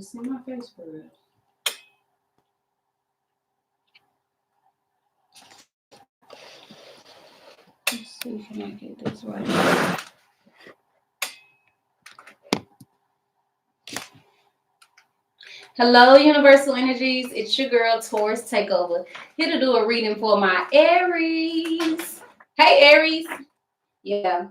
See my face for it. Let's see, can I get this right? Hello, Universal Energies. It's your girl, Taurus Takeover. Here to do a reading for my Aries. Hey, Aries. Yeah,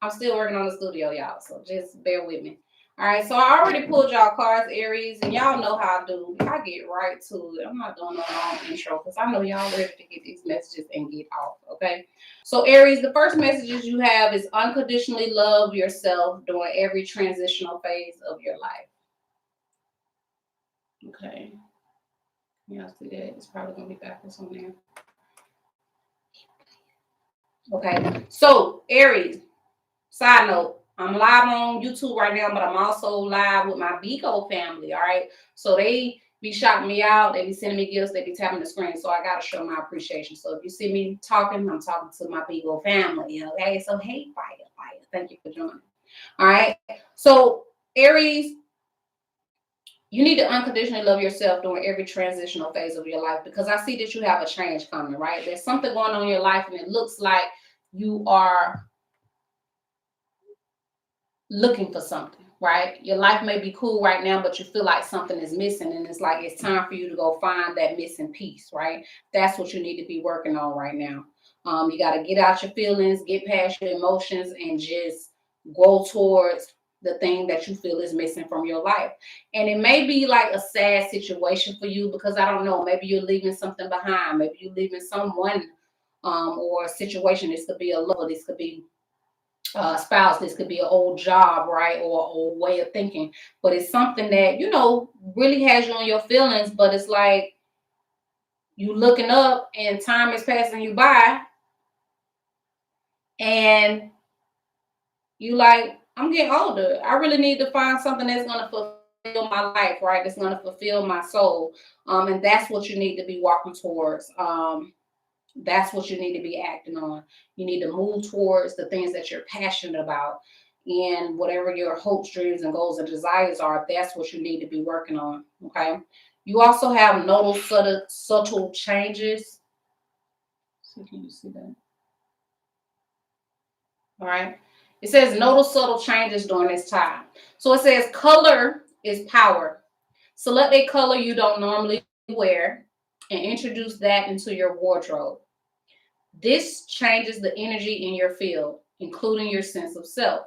I'm still working on the studio, y'all, so just bear with me. All right, so I already pulled y'all cards, Aries, and y'all know how I do. I get right to it. I'm not doing no long intro because I know y'all ready to get these messages and get off, okay? So, Aries, the first messages you have is unconditionally love yourself during every transitional phase of your life. Okay. Y'all see that? It's probably going to be backwards on there. Okay. So, Aries, side note, I'm live on YouTube right now, but I'm also live with my Bigo family, all right? So they be shouting me out. They be sending me gifts. They be tapping the screen. So I got to show my appreciation. So if you see me talking, I'm talking to my Bigo family, okay? So, hey, fire. Thank you for joining. All right. So, Aries, you need to unconditionally love yourself during every transitional phase of your life because I see that you have a change coming, right? There's something going on in your life and it looks like you are looking for something, right? Your life may be cool right now, but you feel like something is missing and it's like it's time for you to go find that missing piece, right? That's what you need to be working on right now. You got to get out your feelings, get past your emotions, and just go towards the thing that you feel is missing from your life. And it may be like a sad situation for you because I don't know, maybe you're leaving something behind, maybe you're leaving someone or a situation. This could be a lover, this could be spouse, this could be an old job, right, or an old way of thinking, but it's something that really has you on your feelings, but it's like you looking up and time is passing you by and you like, I'm getting older, I really need to find something that's going to fulfill my life, right, that's going to fulfill my soul, and that's what you need to be walking towards. That's what you need to be acting on. You need to move towards the things that you're passionate about. And whatever your hopes, dreams, and goals and desires are, that's what you need to be working on. Okay. You also have notice subtle changes. So can you see that? All right. It says notice subtle changes during this time. So it says color is power. Select a color you don't normally wear and introduce that into your wardrobe. This changes the energy in your field, including your sense of self.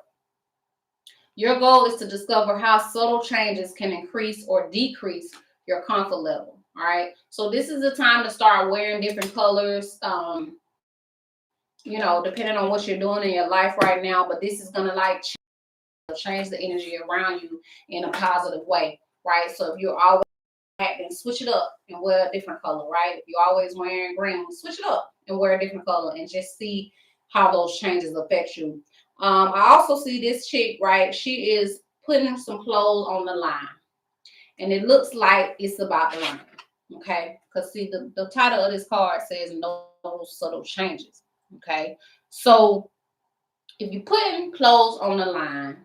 Your goal is to discover how subtle changes can increase or decrease your comfort level. All right. So this is the time to start wearing different colors. Depending on what you're doing in your life right now, but this is gonna like change the energy around you in a positive way, right? So if you're always and switch it up and wear a different color, right? If you're always wearing green, switch it up and wear a different color and just see how those changes affect you. I also see this chick, right? She is putting some clothes on the line and it looks like it's about to rain, okay? Because see, the title of this card says no subtle changes, okay? So if you're putting clothes on the line,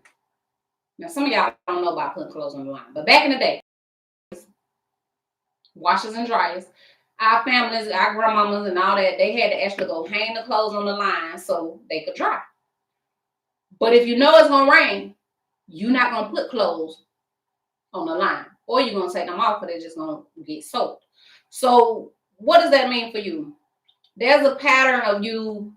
now some of y'all don't know about putting clothes on the line, but back in the day, washers and dryers, our families, our grandmamas and all that, they had to actually go hang the clothes on the line so they could dry. But if you know it's going to rain, you're not going to put clothes on the line or you're going to take them off because they're just going to get soaked. So what does that mean for you? There's a pattern of you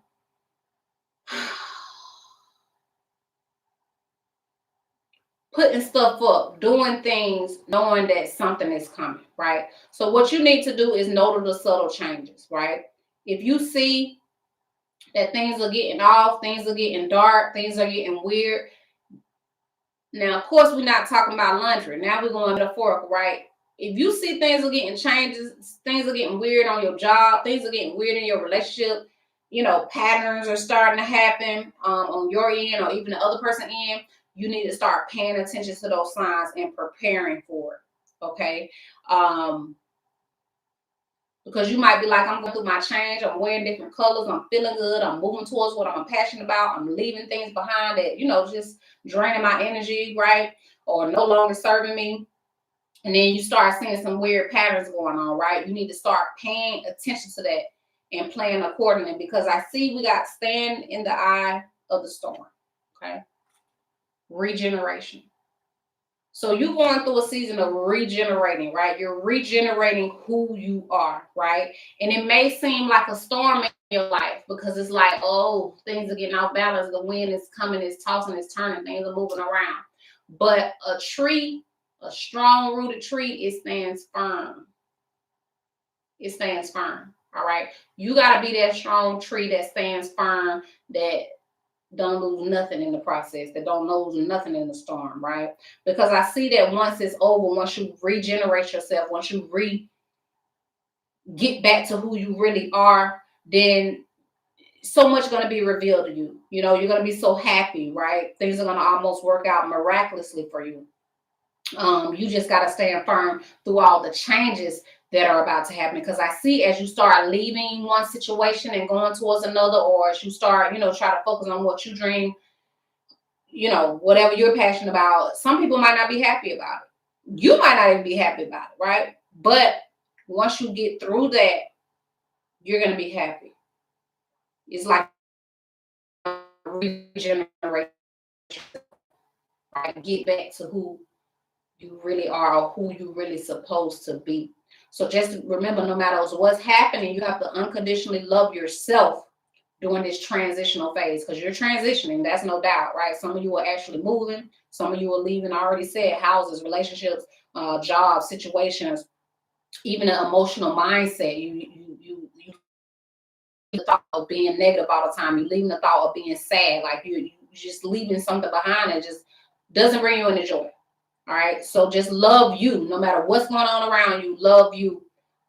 putting stuff up, doing things, knowing that something is coming, right? So what you need to do is notice the subtle changes, right? If you see that things are getting off, things are getting dark, things are getting weird. Now, of course, we're not talking about laundry. Now we're going metaphorical, right? If you see things are getting changes, things are getting weird on your job, things are getting weird in your relationship, patterns are starting to happen on your end or even the other person end, you need to start paying attention to those signs and preparing for it, okay? Because you might be like, I'm going through my change, I'm wearing different colors, I'm feeling good, I'm moving towards what I'm passionate about, I'm leaving things behind that, just draining my energy, right? or no longer serving me. And then you start seeing some weird patterns going on, right? You need to start paying attention to that and plan accordingly, because I see we got stand in the eye of the storm. Okay. Regeneration. So you're going through a season of regenerating, right? You're regenerating who you are, right? And it may seem like a storm in your life because it's like, oh, things are getting off balance. The wind is coming, it's tossing, it's turning, things are moving around. But a tree, a strong rooted tree, it stands firm. It stands firm. All right. You got to be that strong tree that stands firm, that don't lose nothing in the process, that don't lose nothing in the storm, right? Because I see that once it's over, once you regenerate yourself, once you get back to who you really are, then so much going to be revealed to you. You know, you're going to be so happy, right? Things are going to almost work out miraculously for you. You just got to stand firm through all the changes that are about to happen, because I see as you start leaving one situation and going towards another, or as you start, try to focus on what you dream, whatever you're passionate about, some people might not be happy about it. You might not even be happy about it, right? But once you get through that, you're going to be happy. It's like regeneration, right? Get back to who you really are, or who you really supposed to be. So just remember, no matter what's happening, you have to unconditionally love yourself during this transitional phase, because you're transitioning. That's no doubt, right? Some of you are actually moving. Some of you are leaving. I already said houses, relationships, jobs, situations, even an emotional mindset. You the thought of being negative all the time. You're leaving the thought of being sad. Like you just leaving something behind that just doesn't bring you any joy. All right. So just love you, no matter what's going on around you. Love you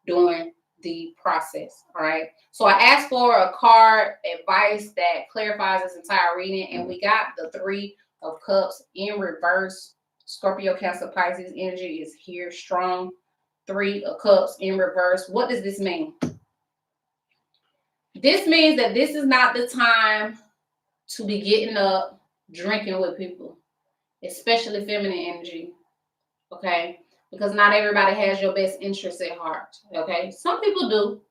during the process. All right. So I asked for a card advice that clarifies this entire reading, and we got the 3 of Cups in reverse. Scorpio, Cancer, Pisces energy is here strong. 3 of Cups in reverse. What does this mean? This means that this is not the time to be getting up, drinking with people, especially feminine energy. Okay. Because not everybody has your best interests at heart. Okay. Some people do.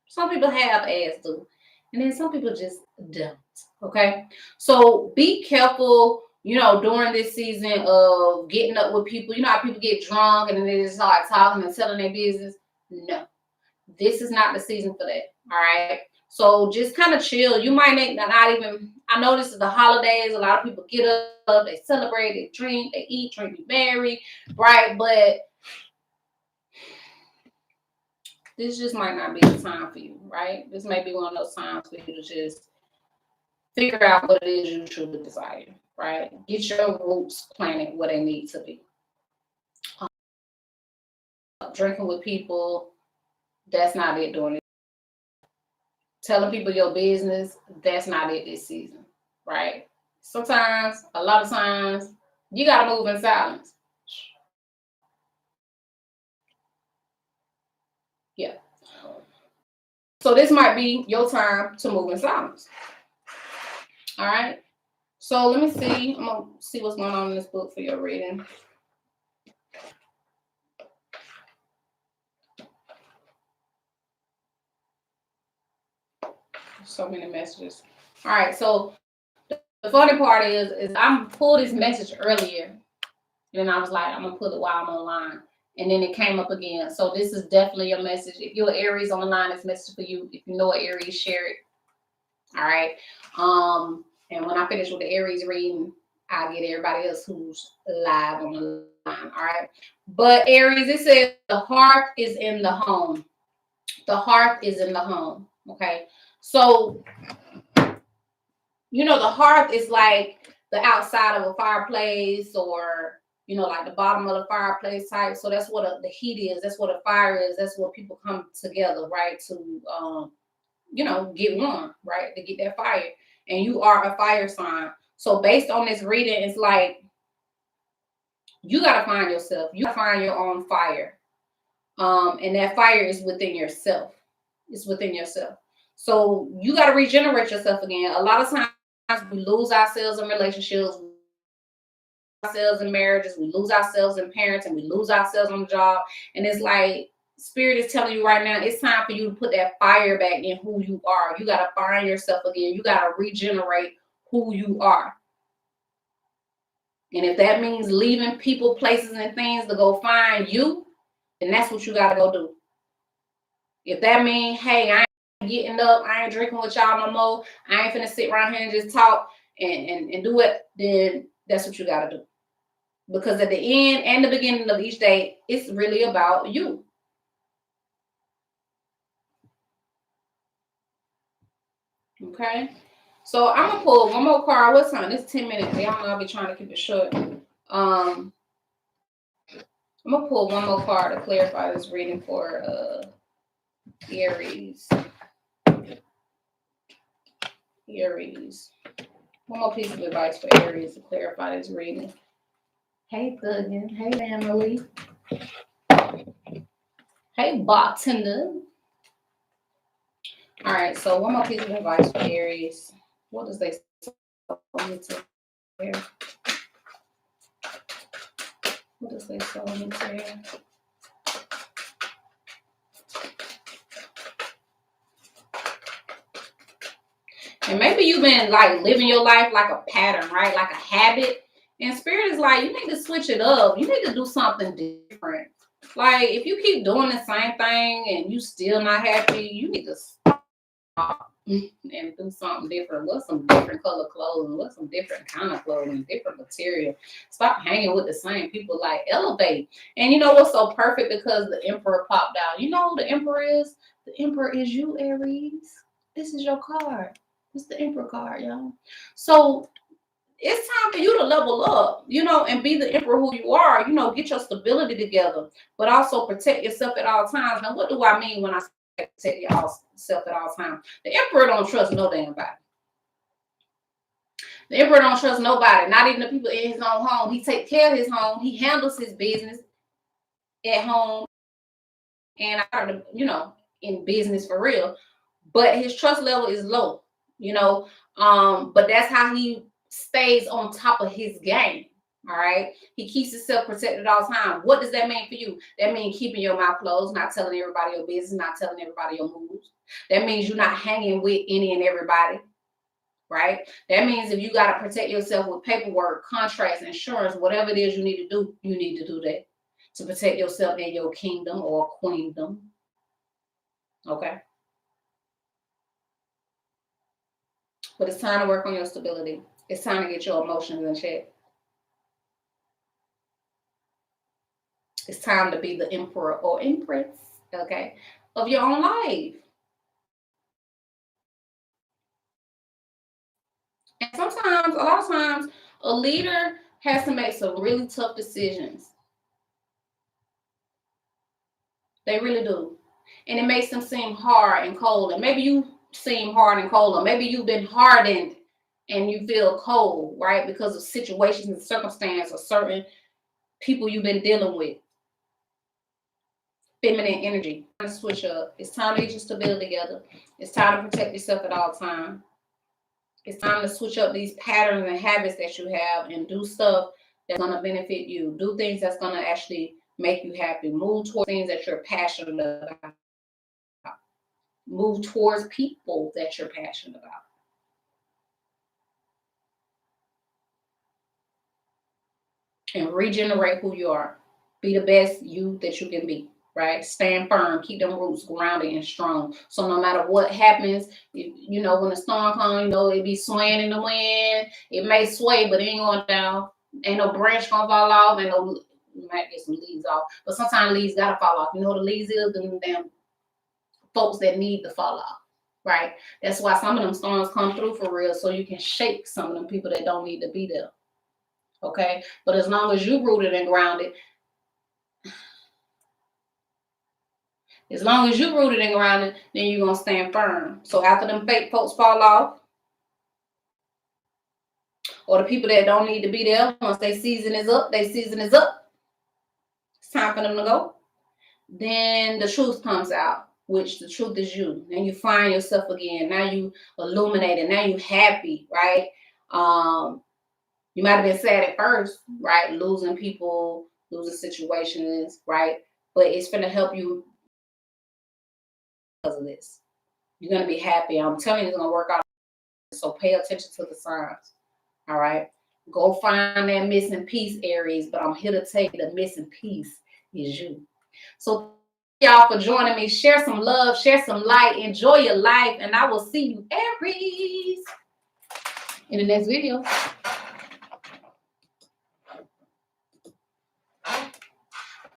Some people have ass do. And then some people just don't. Okay. So be careful, during this season of getting up with people. You know how people get drunk and then they just start talking and telling their business? No. This is not the season for that. All right. So just kind of chill. You might not even, I know this is the holidays. A lot of people get up, they celebrate, they drink, they eat, drink, be merry, right? But this just might not be the time for you, right? This may be one of those times for you to just figure out what it is you truly desire, right? Get your roots planted where they need to be. Drinking with people, that's not it doing it. Telling people your business, that's not it this season, right? Sometimes, a lot of times, you got to move in silence. Yeah. So this might be your time to move in silence. All right. So let me see. I'm going to see what's going on in this book for your reading. So many messages. All right. So the funny part is I pulled this message earlier, and I was like, I'm going to put it while I'm online. And then it came up again. So this is definitely a message. If you're Aries online, it's message for you. If you know an Aries, share it. All right. And when I finish with the Aries reading, I'll get everybody else who's live on the line. All right. But Aries, it says the heart is in the home. The heart is in the home. Okay. So, the hearth is like the outside of a fireplace, or, like the bottom of the fireplace type. So that's what the heat is. That's what a fire is. That's what people come together, right? To, get warm, right? To get that fire. And you are a fire sign. So based on this reading, it's like you got to find yourself. You got to find your own fire. And that fire is within yourself. It's within yourself. So you got to regenerate yourself again. A lot of times we lose ourselves in relationships. ourselves in marriages, we lose ourselves in parenting, we lose ourselves on the job. And it's like Spirit is telling you right now, it's time for you to put that fire back in who you are. You got to find yourself again. You got to regenerate who you are. And if that means leaving people, places, and things to go find you, then that's what you got to go do. If that means, hey, I ain't getting up, I ain't drinking with y'all no more, I ain't finna sit around here and just talk and do it, then that's what you got to do. Because at the end and the beginning of each day, it's really about you. Okay? So I'm going to pull one more card. What time? It's 10 minutes. Y'all know I'll be trying to keep it short. I'm going to pull one more card to clarify this reading for Aries. Aries. One more piece of advice for Aries to clarify this reading. Hey, Thuggin. Hey, family. Hey, bartender. All right, so one more piece of advice for Aries. What does they say? What does they say? And maybe you've been like living your life like a pattern, right? Like a habit. And Spirit is like, you need to switch it up. You need to do something different. Like if you keep doing the same thing and you still not happy, you need to stop and do something different. What's some different color clothing? What's some different kind of clothing? Different material. Stop hanging with the same people. Like elevate. And you know what's so perfect? Because the Emperor popped out. You know who the Emperor is? The Emperor is you, Aries. This is your card. It's the Emperor card, y'all. So it's time for you to level up, you know, and be the emperor who you are, you know, get your stability together, but also protect yourself at all times. Now, what do I mean when I say protect yourself at all times? The emperor don't trust no damn body. The emperor don't trust nobody, not even the people in his own home. He takes care of his home. He handles his business at home and, you know, in business for real. But his trust level is low, you know, but that's how he stays on top of his game. All right. He keeps himself protected all the time. What does that mean for you? That means keeping your mouth closed, not telling everybody your business, not telling everybody your moves. That means you're not hanging with any and everybody. Right. That means if you got to protect yourself with paperwork, contracts, insurance, whatever it is you need to do, you need to do that to protect yourself and your kingdom or queendom. Okay. But it's time to work on your stability. It's time to get your emotions in check. It's time to be the emperor or empress, okay, of your own life. And sometimes, a lot of times, a leader has to make some really tough decisions. They really do. And it makes them seem hard and cold. And maybe you seem hard and cold, or maybe you've been hardened and you feel cold, right? Because of situations and circumstances or certain people you've been dealing with. Feminine energy. Time to switch up. It's time to get your stability together. It's time to protect yourself at all times. It's time to switch up these patterns and habits that you have and do stuff that's going to benefit you. Do things that's going to actually make you happy. Move towards things that you're passionate about. Move towards people that you're passionate about. And regenerate who you are. Be the best you that you can be. Right? Stand firm. Keep them roots grounded and strong. So no matter what happens, you know, when the storm comes, you know, it be swaying in the wind. It may sway, but it ain't going down. Ain't no branch gonna fall off. Ain't no, you might get some leaves off. But sometimes leaves gotta fall off. You know what the leaves is? Them damn folks that need to fall off. Right? That's why some of them storms come through for real. So you can shake some of them people that don't need to be there. Okay? But as long as you rooted and grounded, as long as you're rooted and grounded, then you're going to stand firm. So after them fake folks fall off, or the people that don't need to be there, once their season is up, it's time for them to go. Then the truth comes out, which the truth is you. Then you find yourself again. Now you illuminated. Now you happy, right? You might have been sad at first, right? Losing people, losing situations, right? But it's going to help you because of this. You're going to be happy. I'm telling you, it's going to work out. So pay attention to the signs. All right. Go find that missing piece, Aries. But I'm here to tell you the missing piece is you. So y'all for joining me. Share some love, share some light, enjoy your life, and I will see you, Aries, in the next video.